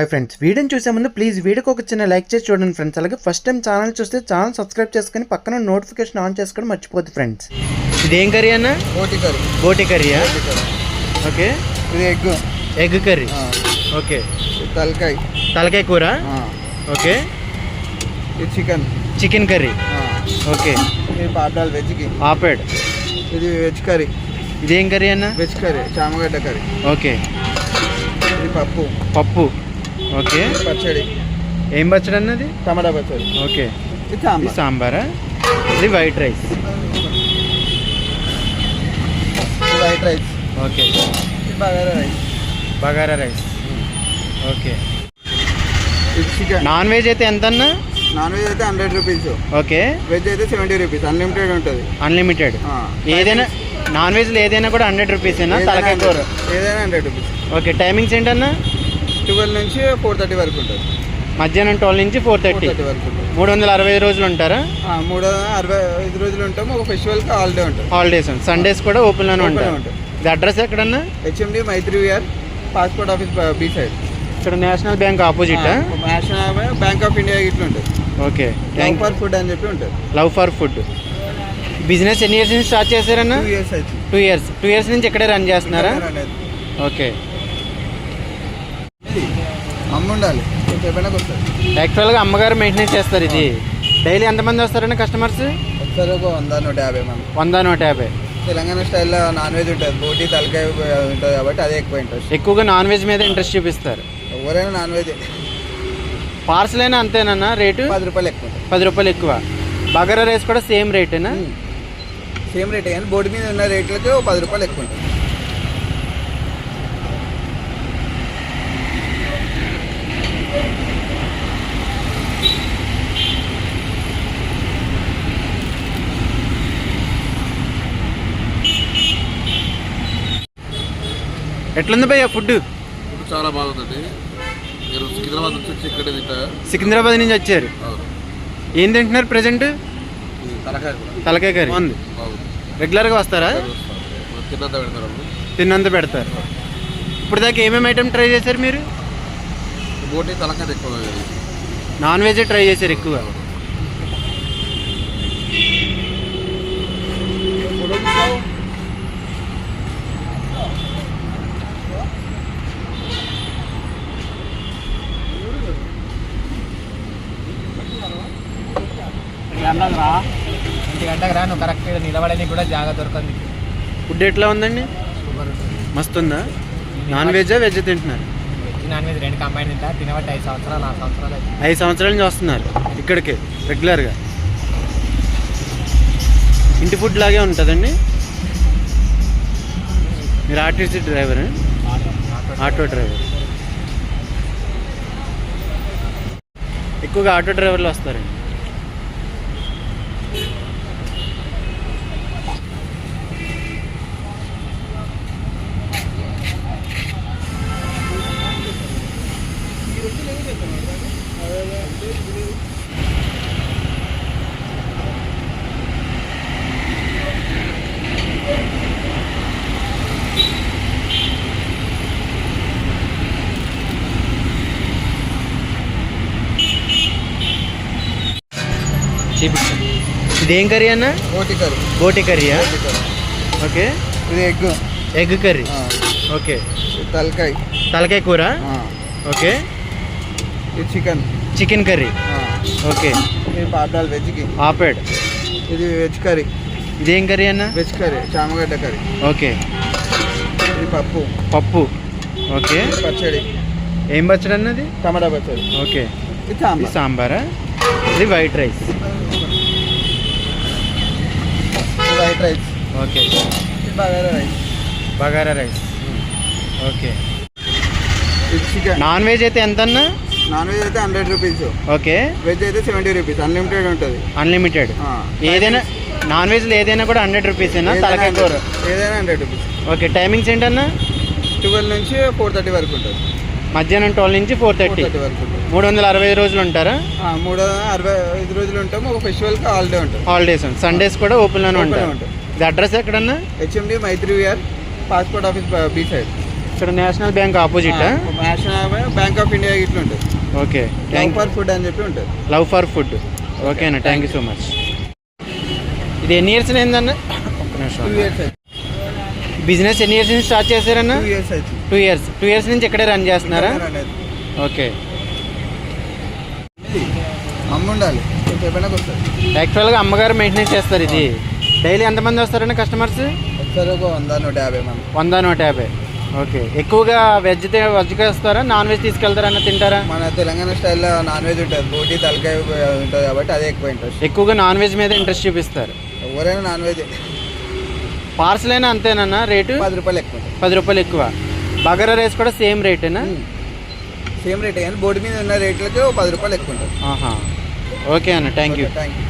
Hi friends, వీడియోని చూసే ముందు ప్లీజ్ వీడియోకి ఒక చిన్న లైక్ చేసి చూడండి ఫ్రెండ్స్. అలాగే ఫస్ట్ టైం ఛానల్ చూస్తే ఛానల్ సబ్స్క్రైబ్ చేసుకొని పక్కన నోటిఫికేషన్ ఆన్ చేసుకోవడం మర్చిపోద్దు ఫ్రెండ్స్. ఇదేం కర్రీ అన్న? బోటి కర్రీయా? ఓకే. ఇది ఎగ్ కర్రీ. ఓకే. తలకాయ కూర. ఓకే. ఇది చికెన్ కర్రీ. ఓకే. ఇది పాపడాలు వెజ్కి. ఆపేడ్. ఇది వెజ్ కర్రీ. ఇదేం కర్రీ అన్న? వెజ్ కర్రీ, చామగడ్డ కర్రీ. ఓకే. ఇది పప్పు. ఓకే. పచ్చడి. ఏం పచ్చడి అన్నది? టమాటా పచ్చడి. ఓకే. ఇది సాంబారా? ఇది వైట్ రైస్. ఓకే. ఇది బగారా రైస్. ఓకే. ఇది చికెన్. నాన్ వెజ్ అయితే ఎంత అన్న? నాన్ వెజ్ అయితే 100 రూపీస్. ఓకే. వెజ్ అయితే 70 రూపీస్. అన్లిమిటెడ్ ఉంటుంది. అన్లిమిటెడ్. ఏదైనా నాన్ వెజ్లో ఏదైనా కూడా 100 రూపీసేనా? తలకాయ కూర ఏదైనా 100 రూపీస్. ఓకే. టైమింగ్స్ ఏంటన్నా? 12 నుంచి 4:30 వరకు ఉంటుంది. మధ్యాహ్నం 12 నుంచి 4:30 వరకు ఉంటుంది. 365 రోజులు ఉంటారా? 365 రోజులు ఉంటాము. ఒక ఫెస్టివల్కి హాలిడే ఉంటుంది. హాలిడేస్, సండేస్ కూడా ఓపెన్లోనే ఉంటాయి. ఇది అడ్రస్ ఎక్కడన్నా? HMD మైత్రి విఆర్, పాస్పోర్ట్ ఆఫీస్ బి సైడ్. ఇక్కడ national bank opposite. National bank of India ఇట్లా ఉంటుంది. ఓకే. లవ్ ఫర్ ఫుడ్ అని చెప్పి ఉంటుంది. Love for food. బిజినెస్ ఎన్ని ఇయర్స్ నుంచి స్టార్ట్ చేశారన్నా? 2 years అయితే. 2 years నుంచి ఇక్కడే రన్ చేస్తున్నారా? ఓకే. అమ్మ ఉండాలి, చెప్పడానికి వస్తుంది. యాక్చువల్గా అమ్మగారు మెయింటెనెన్స్ చేస్తారు. ఇది డైలీ ఎంతమంది వస్తారన్నా కస్టమర్స్? ఒకసారి ఒక 100-150 మంది. 100-150. తెలంగాణ స్టైల్లో నాన్ వెజ్ ఉంటుంది. బోటి తలకాయ ఉంటుంది కాబట్టి అదే ఎక్కువ ఇంట్రెస్ట్. ఎక్కువగా నాన్ వెజ్ మీద ఇంట్రెస్ట్ చూపిస్తారు. ఎవరైనా నాన్ వెజ్. పార్సల్ అయినా అంతేనన్నా రేటు? 10 రూపాయలు ఎక్కువ. 10 రూపాయలు ఎక్కువ. బగారా రైస్ కూడా సేమ్ రేటేనా? సేమ్ రేటే, కానీ బోర్డు మీద ఉన్న రేట్లకి 10 రూపాయలు ఎక్కువ ఉంటుంది. ఎట్లుంది భయ్య ఫుడ్? చాలా బాగుందండి. మీరు సికింద్రాబాద్ నుంచి వచ్చి ఇక్కడే తింటారా? సికింద్రాబాద్ నుంచి వచ్చారు. ఏం తింటున్నారు ప్రెసెంట్? తలకాయ కర్రీ ఉంది. రెగ్యులర్గా వస్తారా? తిన్నంత పెడతారు. ఇప్పుడు దాకా ఏమేమి ఐటమ్ ట్రై చేశారు మీరు? బోటి తలకాయ ఎక్కువ. నాన్ వెజ్ ట్రై చేశారు ఎక్కువ. గంటకు రా, నువ్వు కరెక్ట్గా నిలబడని కూడా జాగా దొరకంది. ఫుడ్ ఎట్లా ఉందండి? మస్తు ఉందా? నాన్ వెజ్ వెజ్ తింటున్నారు? నాన్ వెజ్ 2 కంబైన్ తింటా. తినబట్టి 5 సంవత్సరాలు 6 సంవత్సరాలు. 5 సంవత్సరాల నుంచి వస్తున్నారు ఇక్కడికి రెగ్యులర్గా. ఇంటి ఫుడ్ లాగే ఉంటుందండి. మీరు ఆర్టీసీ డ్రైవర్? Auto driver. ఎక్కువగా ఆటో డ్రైవర్లు వస్తారండి. ఇదేం కర్రీ అన్న? బోటి కర్రీయా? ఓకే. ఇది ఎగ్ కర్రీ. ఓకే. తలకాయ కూర. ఓకే. ఇది చికెన్ కర్రీ. ఓకే. ఇది పాపడాలు వెజ్కి. ఆపేడ్. ఇది వెజ్ కర్రీ. ఇదేం కర్రీ అన్న? వెజ్ కర్రీ, చామగడ్డ కర్రీ. ఓకే. ఇది పప్పు. ఓకే. పచ్చడి. ఏం పచ్చడి అన్నది? టమాటా పచ్చడి. ఓకే. ఇది సాంబారా? ఇది వైట్ రైస్. ఓకే. ఇది బగారా రైస్. ఓకే. ఇది చికెన్. నాన్ వెజ్ అయితే ఎంత అన్న? నాన్ వెజ్ అయితే 100 రూపీస్. ఓకే. వెజ్ అయితే 70 రూపీస్. అన్లిమిటెడ్ ఉంటుంది. అన్లిమిటెడ్. ఏదైనా నాన్ వెజ్లో ఏదైనా కూడా 100 రూపీసేనా? తలకాయ కూర ఏదైనా 100 రూపీస్. ఓకే. టైమింగ్స్ ఏంటన్నా? 12 నుంచి 4:30 వరకు ఉంటుంది. మధ్యాహ్నం 12 నుంచి 4:30 వరకు ఉంటుంది. 365 రోజులు ఉంటారా? 365 రోజులు ఉంటాము. ఒక ఫెస్టివల్కి హాలిడే ఉంటుంది. హాలిడేస్, సండేస్ కూడా ఓపెన్లోనే ఉంటాయి. ఇది అడ్రస్ ఎక్కడన్నా? HMD మైత్రి విఆర్, పాస్పోర్ట్ ఆఫీస్ బి సైడ్. ఇక్కడ national bank opposite. National bank of India ఇట్లా ఉంటుంది. Okay, love thank for food అని చెప్పి ఉంటుంది. Love for food. ఓకే అన్న, థ్యాంక్ యూ సో మచ్. ఇది ఎన్ని ఇయర్స్ అయిందన్న? ఒక్క 2 నిమిషం. years అయితే. బిజినెస్ ఎన్ని ఇయర్స్ నుంచి స్టార్ట్ చేశారన్న? 2 years అయితే. 2 ఇయర్స్ నుంచి ఇక్కడే రన్ చేస్తున్నారా? ఓకే. అమ్మ ఉండాలి, చెప్పినా వస్తుంది. యాక్చువల్గా అమ్మగారు మెయింటెనెన్స్ చేస్తారు ఇది. డైలీ ఎంతమంది వస్తారన్న కస్టమర్స్? ఒకసారి ఒక 100-150 మంది. 100-150. ఓకే. ఎక్కువగా వెజ్గా వస్తారా, నాన్ వెజ్ తీసుకెళ్తారన్న, తింటారా? మన తెలంగాణ స్టైల్లో నాన్ వెజ్ ఉంటుంది, బోటి తలకాయ ఉంటుంది కాబట్టి అదే ఎక్కువ ఇంట్రెస్ట్. ఎక్కువగా నాన్ వెజ్ మీద ఇంట్రెస్ట్ చూపిస్తారు. ఎవరైనా నాన్ వెజ్. పార్సల్ అయినా అంతేనన్నా రేటు? 10 రూపాయలు ఎక్కువ. 10 రూపాయలు ఎక్కువ. బగారా రైస్ కూడా సేమ్ రేటేనా? సేమ్ రేటే కానీ బోర్డు మీద ఉన్న రేట్లకి 10 రూపాయలు ఎక్కువ ఉంటుంది. ఆహా, ఓకే అన్న, థ్యాంక్ యూ. Thank you.